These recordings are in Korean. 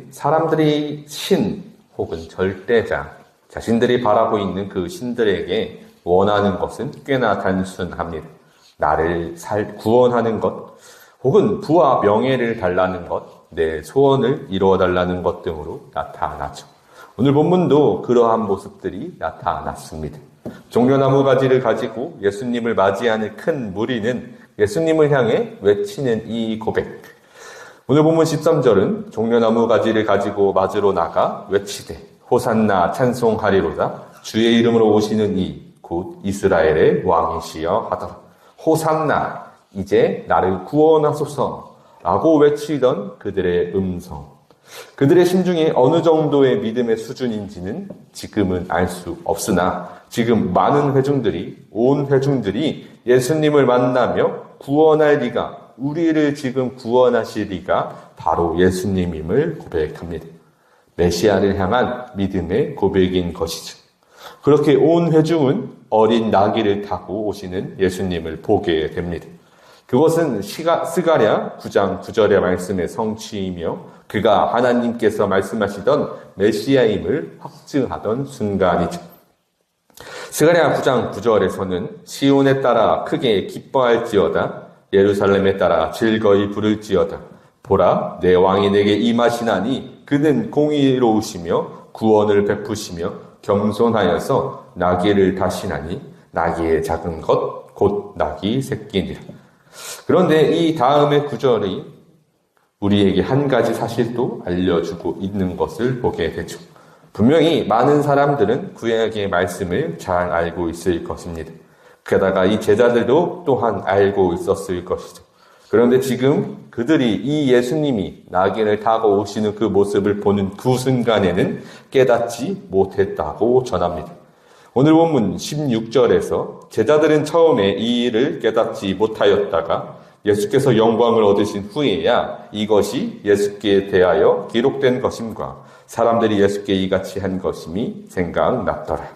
사람들이 신 혹은 절대자, 자신들이 바라고 있는 그 신들에게 원하는 것은 꽤나 단순합니다. 나를 구원하는 것, 혹은 부와 명예를 달라는 것, 내 소원을 이루어 달라는 것 등으로 나타나죠. 오늘 본문도 그러한 모습들이 나타났습니다. 종려나무 가지를 가지고 예수님을 맞이하는 큰 무리는 예수님을 향해 외치는 이 고백. 오늘 본문 13절은 종려나무 가지를 가지고 맞으러 나가 외치되 호산나 찬송하리로다 주의 이름으로 오시는 이 곧 이스라엘의 왕이시여 하더라. 호산나, 이제 나를 구원하소서 라고 외치던 그들의 음성. 그들의 심중이 어느 정도의 믿음의 수준인지는 지금은 알 수 없으나 지금 많은 회중들이, 온 회중들이 예수님을 만나며 구원할 리가, 우리를 지금 구원하실 리가 바로 예수님임을 고백합니다. 메시아를 향한 믿음의 고백인 것이죠. 그렇게 온 회중은 어린 나귀를 타고 오시는 예수님을 보게 됩니다. 그것은 스가랴 9장 9절의 말씀의 성취이며 그가 하나님께서 말씀하시던 메시아임을 확증하던 순간이죠. 스가랴 9장 9절에서는 시온에 따라 크게 기뻐할지어다 예루살렘에 따라 즐거이 부를지어다 보라 내 왕이 내게 임하시나니 그는 공의로우시며 구원을 베푸시며 겸손하여서 나귀를 다시나니 나귀의 작은 것 곧 나귀 새끼니라. 그런데 이 다음의 구절이 우리에게 한 가지 사실도 알려주고 있는 것을 보게 되죠. 분명히 많은 사람들은 구약의 말씀을 잘 알고 있을 것입니다. 게다가 이 제자들도 또한 알고 있었을 것이죠. 그런데 지금 그들이 이 예수님이 나귀를 타고 오시는 그 모습을 보는 그 순간에는 깨닫지 못했다고 전합니다. 오늘 본문 16절에서 제자들은 처음에 이 일을 깨닫지 못하였다가 예수께서 영광을 얻으신 후에야 이것이 예수께 대하여 기록된 것임과 사람들이 예수께 이같이 한 것임이 생각났더라.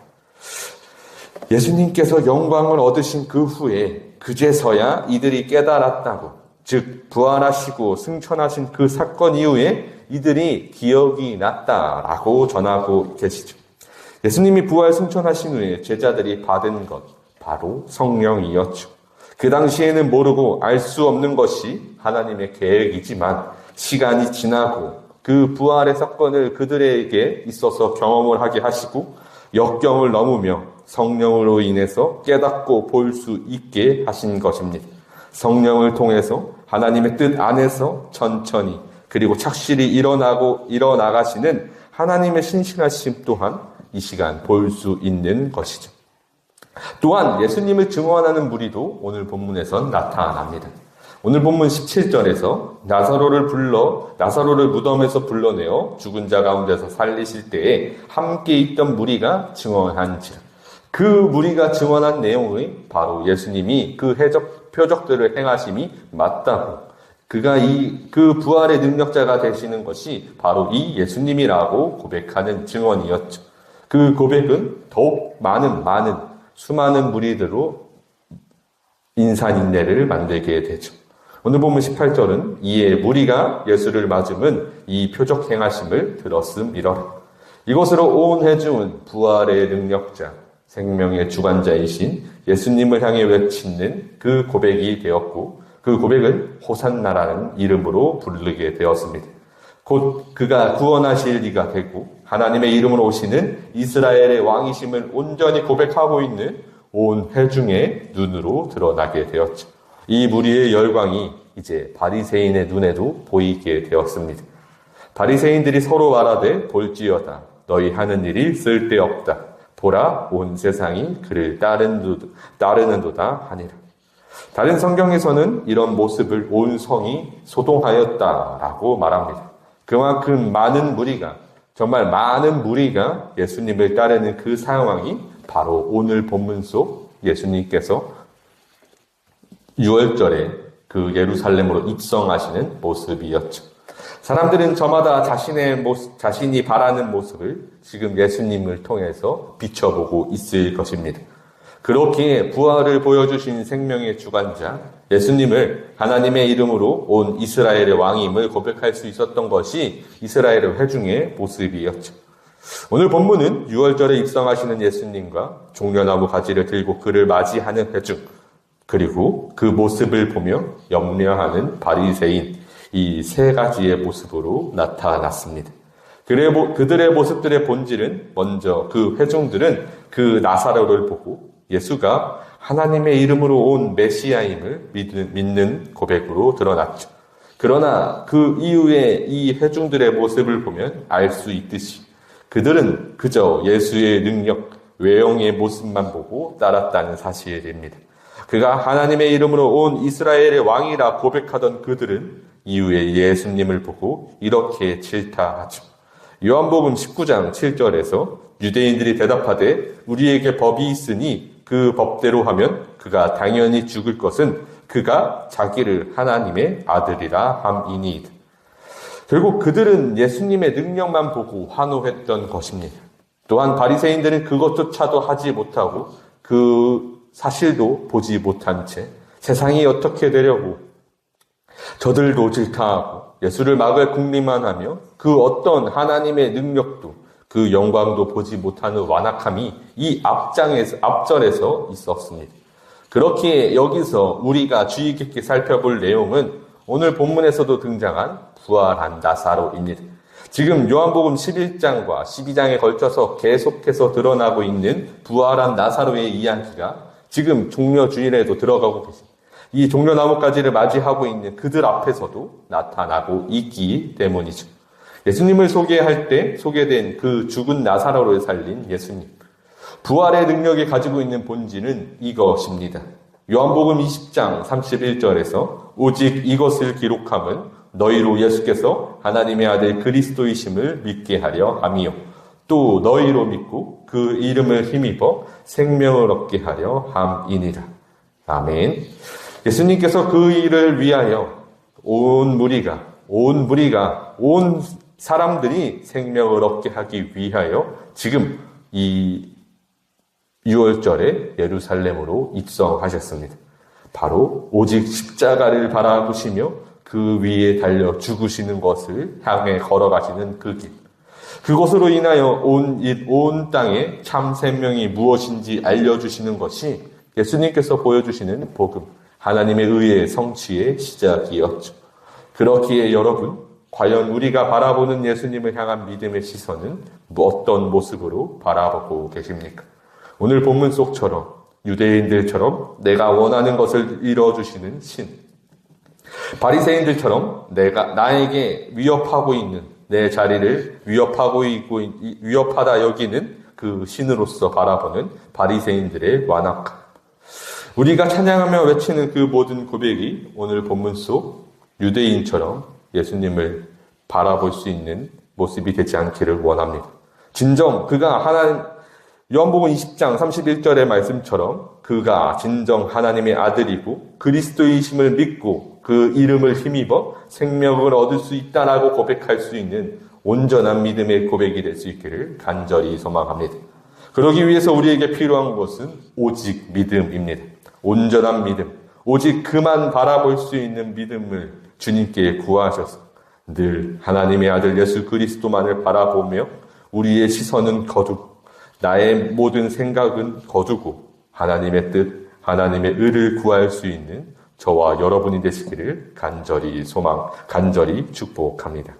예수님께서 영광을 얻으신 그 후에 그제서야 이들이 깨달았다고, 즉 부활하시고 승천하신 그 사건 이후에 이들이 기억이 났다라고 전하고 계시죠. 예수님이 부활 승천하신 후에 제자들이 받은 것 바로 성령이었죠. 그 당시에는 모르고 알 수 없는 것이 하나님의 계획이지만 시간이 지나고 그 부활의 사건을 그들에게 있어서 경험을 하게 하시고 역경을 넘으며 성령으로 인해서 깨닫고 볼 수 있게 하신 것입니다. 성령을 통해서 하나님의 뜻 안에서 천천히 그리고 착실히 일어나가시는 하나님의 신실하심 또한 이 시간 볼 수 있는 것이죠. 또한 예수님을 증언하는 무리도 오늘 본문에선 나타납니다. 오늘 본문 17절에서 나사로를 무덤에서 불러내어 죽은 자 가운데서 살리실 때에 함께 있던 무리가 증언한지라. 그 무리가 증언한 내용이 바로 예수님이 그 표적들을 행하심이 맞다고, 그가 그 부활의 능력자가 되시는 것이 바로 이 예수님이라고 고백하는 증언이었죠. 그 고백은 더욱 수많은 무리들로 인산인해를 만들게 되죠. 오늘 본문 18절은 이에 무리가 예수를 맞음은 이 표적 행하심을 들었음이러라. 이것으로 온 회중은 부활의 능력자, 생명의 주관자이신 예수님을 향해 외치는 그 고백이 되었고 그 고백을 호산나라는 이름으로 부르게 되었습니다. 곧 그가 구원하실 이가 되고 하나님의 이름으로 오시는 이스라엘의 왕이심을 온전히 고백하고 있는 온 회중의 눈으로 드러나게 되었죠. 이 무리의 열광이 이제 바리새인의 눈에도 보이게 되었습니다. 바리새인들이 서로 말하되 볼지어다 너희 하는 일이 쓸데없다. 보라 온 세상이 그를 따르는도다 하니라. 다른 성경에서는 이런 모습을 온 성이 소동하였다라고 말합니다. 그만큼 정말 많은 무리가 예수님을 따르는 그 상황이 바로 오늘 본문 속 예수님께서 6월절에 그 예루살렘으로 입성하시는 모습이었죠. 사람들은 저마다 자신이 바라는 모습을 지금 예수님을 통해서 비춰보고 있을 것입니다. 그렇기에 부활을 보여주신 생명의 주관자 예수님을 하나님의 이름으로 온 이스라엘의 왕임을 고백할 수 있었던 것이 이스라엘의 회중의 모습이었죠. 오늘 본문은 6월절에 입성하시는 예수님과 종려나무 가지를 들고 그를 맞이하는 회중, 그리고 그 모습을 보며 염려하는 바리새인, 이 세 가지의 모습으로 나타났습니다. 그들의 모습들의 본질은 먼저 그 회중들은 그 나사로를 보고 예수가 하나님의 이름으로 온 메시아임을 믿는 고백으로 드러났죠. 그러나 그 이후에 이 회중들의 모습을 보면 알 수 있듯이 그들은 그저 예수의 능력, 외형의 모습만 보고 따랐다는 사실입니다. 그가 하나님의 이름으로 온 이스라엘의 왕이라 고백하던 그들은 이후에 예수님을 보고 이렇게 질타하죠. 요한복음 19장 7절에서 유대인들이 대답하되 우리에게 법이 있으니 그 법대로 하면 그가 당연히 죽을 것은 그가 자기를 하나님의 아들이라 함이니이다. 결국 그들은 예수님의 능력만 보고 환호했던 것입니다. 또한 바리새인들은 그것조차도 하지 못하고 그 사실도 보지 못한 채 세상이 어떻게 되려고 저들도 질타하고 예수를 막을 궁리만 하며 그 어떤 하나님의 능력도 그 영광도 보지 못하는 완악함이 이 앞절에서 있었습니다. 그렇기에 여기서 우리가 주의 깊게 살펴볼 내용은 오늘 본문에서도 등장한 부활한 나사로입니다. 지금 요한복음 11장과 12장에 걸쳐서 계속해서 드러나고 있는 부활한 나사로의 이야기가 지금 종려 주일에도 들어가고 계십니다. 이 종려나무가지를 맞이하고 있는 그들 앞에서도 나타나고 있기 때문이죠. 예수님을 소개할 때 소개된 그 죽은 나사로를 살린 예수님. 부활의 능력이 가지고 있는 본질은 이것입니다. 요한복음 20장 31절에서 오직 이것을 기록함은 너희로 예수께서 하나님의 아들 그리스도이심을 믿게 하려 함이요. 또 너희로 믿고 그 이름을 힘입어 생명을 얻게 하려 함이니라. 아멘. 예수님께서 그 일을 위하여 온 사람들이 생명을 얻게 하기 위하여 지금 이 6월절에 예루살렘으로 입성하셨습니다. 바로 오직 십자가를 바라보시며 그 위에 달려 죽으시는 것을 향해 걸어가시는 그 길. 그것으로 인하여 온 땅에 참 생명이 무엇인지 알려주시는 것이 예수님께서 보여주시는 복음, 하나님의 의의 성취의 시작이었죠. 그렇기에 여러분, 과연 우리가 바라보는 예수님을 향한 믿음의 시선은 어떤 모습으로 바라보고 계십니까? 오늘 본문 속처럼 유대인들처럼 내가 원하는 것을 이뤄주시는 신, 바리새인들처럼 나에게 위협하고 있는 내 자리를 위협하다 여기는 그 신으로서 바라보는 바리새인들의 완악함. 우리가 찬양하며 외치는 그 모든 고백이 오늘 본문 속 유대인처럼 예수님을 바라볼 수 있는 모습이 되지 않기를 원합니다. 진정 그가 요한복음 20장 31절의 말씀처럼 그가 진정 하나님의 아들이고 그리스도이심을 믿고 그 이름을 힘입어 생명을 얻을 수 있다라고 고백할 수 있는 온전한 믿음의 고백이 될 수 있기를 간절히 소망합니다. 그러기 위해서 우리에게 필요한 것은 오직 믿음입니다. 온전한 믿음, 오직 그만 바라볼 수 있는 믿음을 주님께 구하셔서 늘 하나님의 아들 예수 그리스도만을 바라보며 우리의 시선은 거두고 나의 모든 생각은 거두고 하나님의 뜻, 하나님의 의를 구할 수 있는 저와 여러분이 되시기를 간절히 축복합니다.